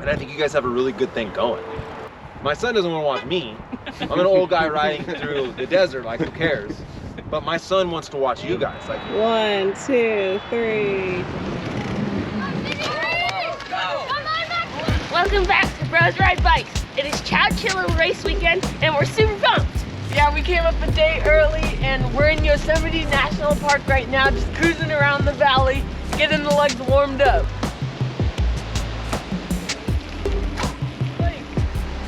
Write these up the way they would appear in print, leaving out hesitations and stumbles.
And I think you guys have a really good thing going. My son doesn't want to watch me. I'm an old guy riding through the desert, like who cares? But my son wants to watch you guys. Like 1, 2, 3. Welcome back to Bros Ride Bikes. It is Chowchilla Race weekend and we're super pumped. Yeah, we came up a day early and we're in Yosemite National Park right now, just cruising around the valley, getting the legs warmed up.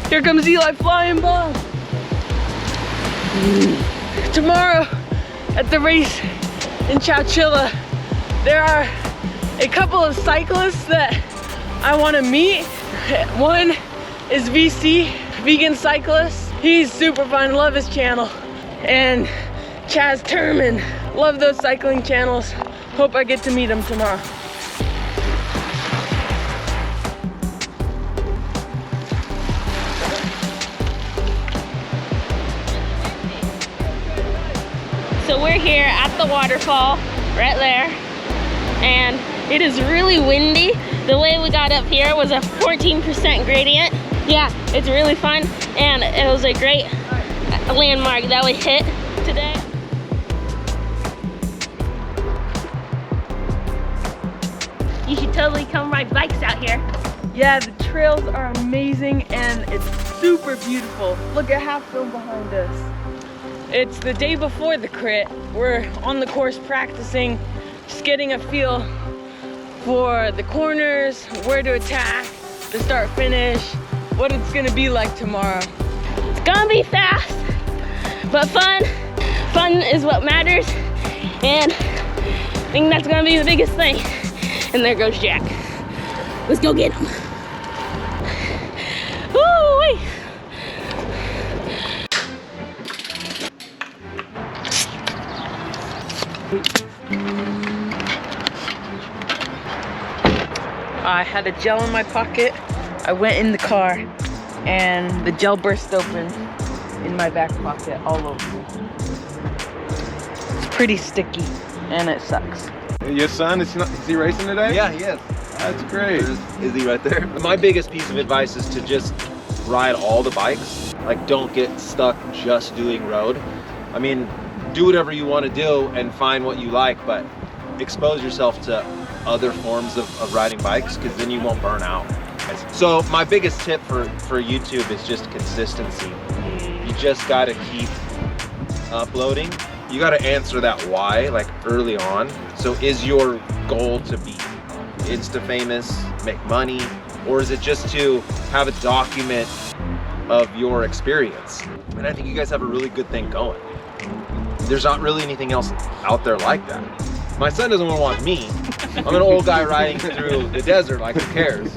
Here comes Eli flying by. Tomorrow at the race in Chowchilla, there are a couple of cyclists that I want to meet. One is VC, Vegan Cyclist. He's super fun, love his channel. And Chaz, Turmon, love those cycling channels. Hope I get to meet him tomorrow. So we're here at the waterfall, right there, and it is really windy. The way we got up here was a 14% gradient. Yeah, it's really fun, and it was a great landmark that we hit today. You should totally come ride bikes out here. Yeah, the trails are amazing and it's super beautiful. Look at Halfdome behind us. It's the day before the crit. We're on the course practicing, just getting a feel for the corners, where to attack, the start finish, what it's gonna be like tomorrow. It's gonna be fast, but fun. Fun is what matters, and I think that's gonna be the biggest thing. And there goes Jack. Let's go get him. Woo-wee. I had a gel in my pocket. I went in the car and the gel burst open in my back pocket all over me. It's pretty sticky and it sucks. Your son, is he racing today? yeah, he is. That's great. Is he right there? My biggest piece of advice is to just ride all the bikes. Like, don't get stuck just doing road. I mean, do whatever you want to do and find what you like, but expose yourself to other forms of riding bikes, because then you won't burn out. So my biggest tip for YouTube is just consistency. You just got to keep uploading. You got to answer that why, like, early on. So is your goal to be Insta famous, make money, or is it just to have a document of your experience? And I think you guys have a really good thing going. There's not really anything else out there like that. My son doesn't want to watch me. I'm an old guy riding through the desert, like who cares?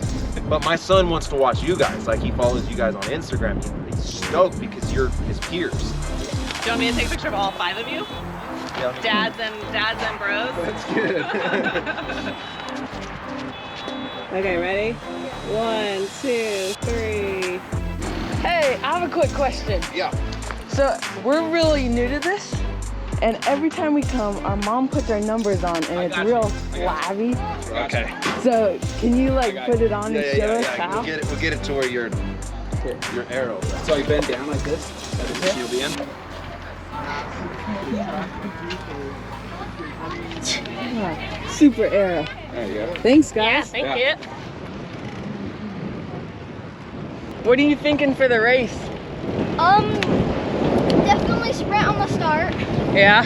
But my son wants to watch you guys. Like, he follows you guys on Instagram. He's stoked because you're his peers. Do you want me to take a picture of all 5 of you? Yeah. Dads and bros? That's good. Okay, ready? 1, 2, 3. Hey, I have a quick question. Yeah. So we're really new to this, and every time we come, our mom puts our numbers on, and it's real flabby. Okay. So can you like put it on and show us Yeah. how? We'll get it to where your arrow. So you bend down like this? That is you'll be in? Yeah, super arrow. There you go. Thanks, Yeah, guys. thank you. What are you thinking for the race? Definitely sprint on the start. Yeah.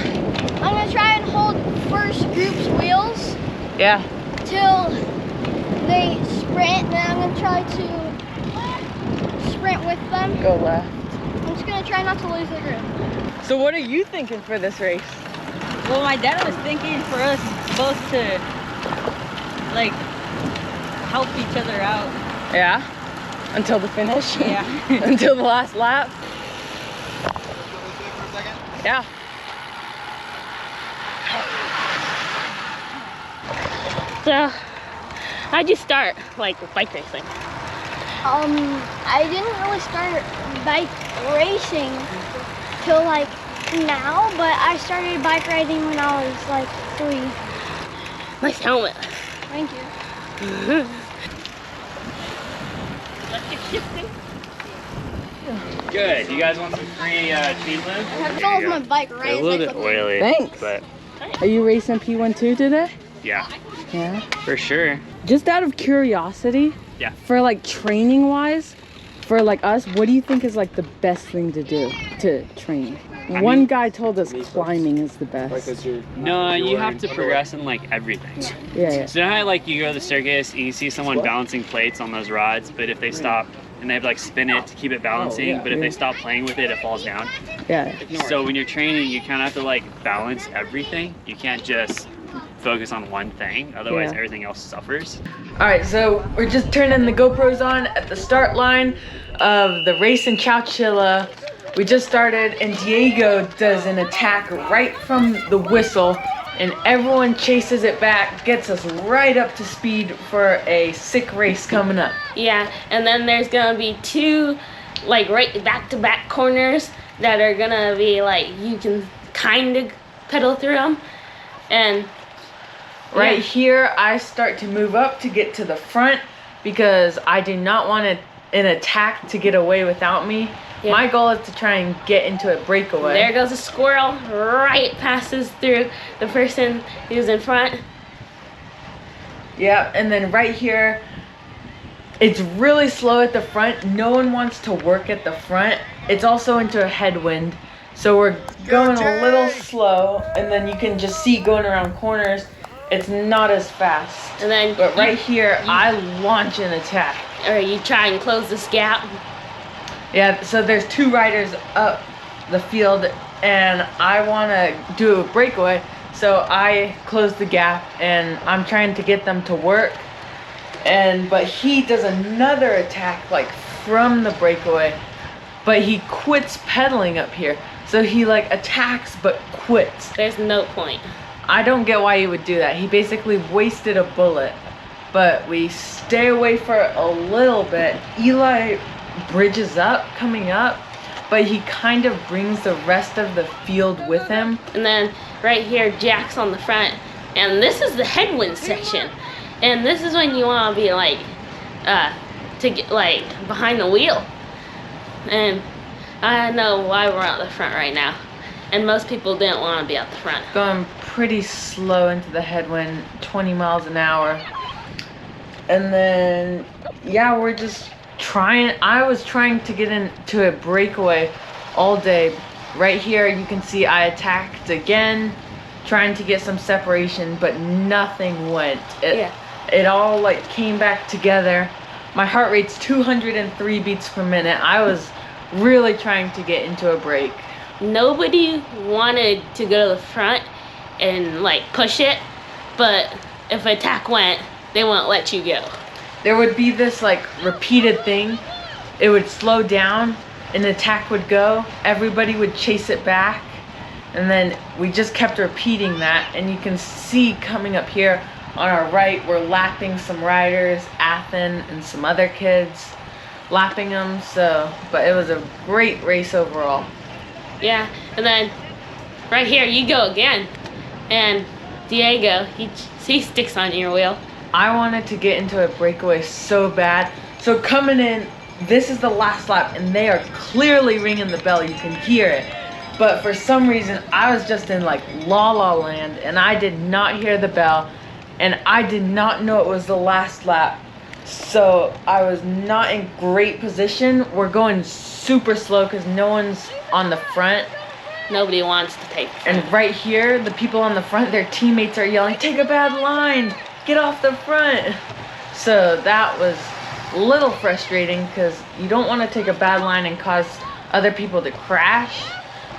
I'm gonna try and hold first group's wheels Yeah. till they sprint. Then I'm gonna try to sprint with them. Go left. I'm just gonna try not to lose the grip. So what are you thinking for this race? Well, my dad was thinking for us both to, like, help each other out. Yeah. Until the finish. Yeah. Until the last lap. Yeah. So, how'd you start, like, with bike racing? I didn't really start bike racing till like now, but I started bike riding when I was like 3. Nice helmet. Thank you. Let's get shifting. Good. You guys want some free cheese lube? I fell off my bike right They're a as little I bit clipped oily, Thanks. but Are you racing P12 today? yeah, Yeah. for sure. Just out of curiosity, Yeah. for like training wise, for like us, what do you think is like the best thing to do to train? One guy told us climbing is the best. No, you have to progress in like everything. Yeah. So you know how like you go to the circus and you see someone balancing plates on those rods, but if they stop and they have to like spin it to keep it balancing, but if they stop playing with it, it falls down. Yeah. So when you're training, you kind of have to like balance everything. You can't just focus on one thing, otherwise Yeah. everything else suffers. All right, so we're just turning the GoPros on at the start line of the race in Chowchilla. We just started and Diego does an attack right from the whistle and everyone chases it back, gets us right up to speed for a sick race coming up. Yeah, and then there's gonna be two, like right back-to-back corners that are gonna be like you can kind of pedal through them, and Right here, I start to move up to get to the front because I do not want an attack to get away without me. Yeah. My goal is to try and get into a breakaway. there goes a squirrel right passes through the person who's in front. Yeah, and then right here, it's really slow at the front. No one wants to work at the front. It's also into a headwind, so we're going a little slow, and then you can just see going around corners, it's not as fast. And then But right here, I launch an attack. or you try and close this gap. Yeah, so there's two riders up the field, and I want to do a breakaway, so I close the gap, and I'm trying to get them to work. But he does another attack like from the breakaway, but he quits pedaling up here. So he like attacks but quits. There's no point. I don't get why he would do that. He basically wasted a bullet. But we stay away for a little bit. Eli bridges up, coming up, but he kind of brings the rest of the field with him. And then right here, Jack's on the front, and this is the headwind section. And this is when you want to be like, to get like behind the wheel. And I don't know why we're out the front right now. And most people didn't want to be out the front. Going pretty slow into the headwind, 20 miles an hour. And then, yeah, we're just trying. I was trying to get into a breakaway all day. Right here, you can see I attacked again, trying to get some separation, but nothing went. It all like came back together. My heart rate's 203 beats per minute. I was really trying to get into a break. Nobody wanted to go to the front and like push it, but if an attack went, they won't let you go. There would be this like repeated thing. It would slow down, an attack would go, everybody would chase it back, and then we just kept repeating that. And you can see coming up here on our right, we're lapping some riders, Athan and some other kids, lapping them. So, but it was a great race overall. Yeah, and then right here you go again, and Diego, he sticks on your wheel. I wanted to get into a breakaway so bad. So coming in, this is the last lap, and they are clearly ringing the bell. You can hear it. But for some reason, I was just in like la la land, and I did not hear the bell, and I did not know it was the last lap. So I was not in great position. We're going super slow because no one's on the front. Nobody wants to take the front. And right here, the people on the front, their teammates are yelling, "Take a bad line, get off the front." So that was a little frustrating because you don't want to take a bad line and cause other people to crash.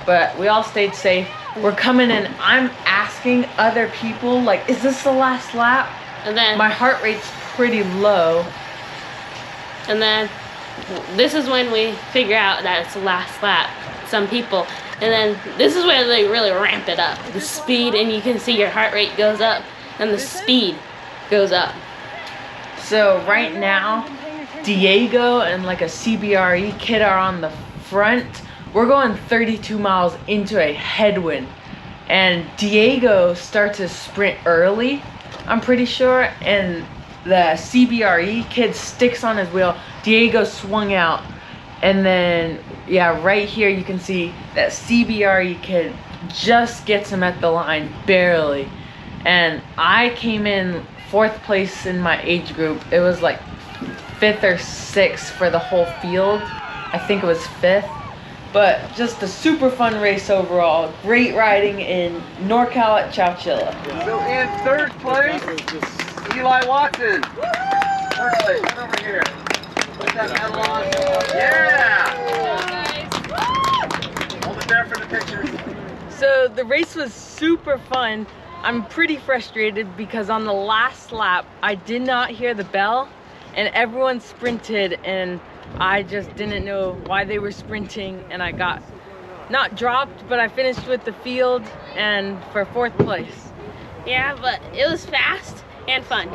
But we all stayed safe. We're coming in, I'm asking other people, like, is this the last lap? And then My heart rate's pretty low. And then this is when we figure out that it's the last lap, some people. And then this is where they really ramp it up, the speed, and you can see your heart rate goes up and the speed goes up. So right now, Diego and like a CBRE kid are on the front. We're going 32 miles into a headwind, and Diego starts his sprint early, I'm pretty sure, and the CBRE kid sticks on his wheel. Diego swung out. And then, yeah, right here you can see that CBRE kid just gets him at the line, barely. And I came in 4th place in my age group. It was like 5th or 6th for the whole field. I think it was 5th. But just a super fun race overall. Great riding in NorCal at Chowchilla. So in 3rd place, Eli Watson. 3rd place, come over here. Put that medal on. Yeah! Hold it there for the pictures. So the race was super fun. I'm pretty frustrated because on the last lap, I did not hear the bell and everyone sprinted and I just didn't know why they were sprinting and I got not dropped, but I finished with the field and for 4th place. Yeah, but it was fast and fun.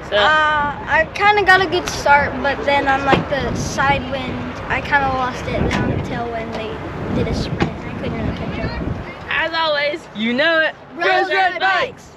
So I kind of got a good start, but then on like the side wind, I kind of lost it down until when they did a sprint. I couldn't really catch up. as always, You know it. Rose Red Bikes.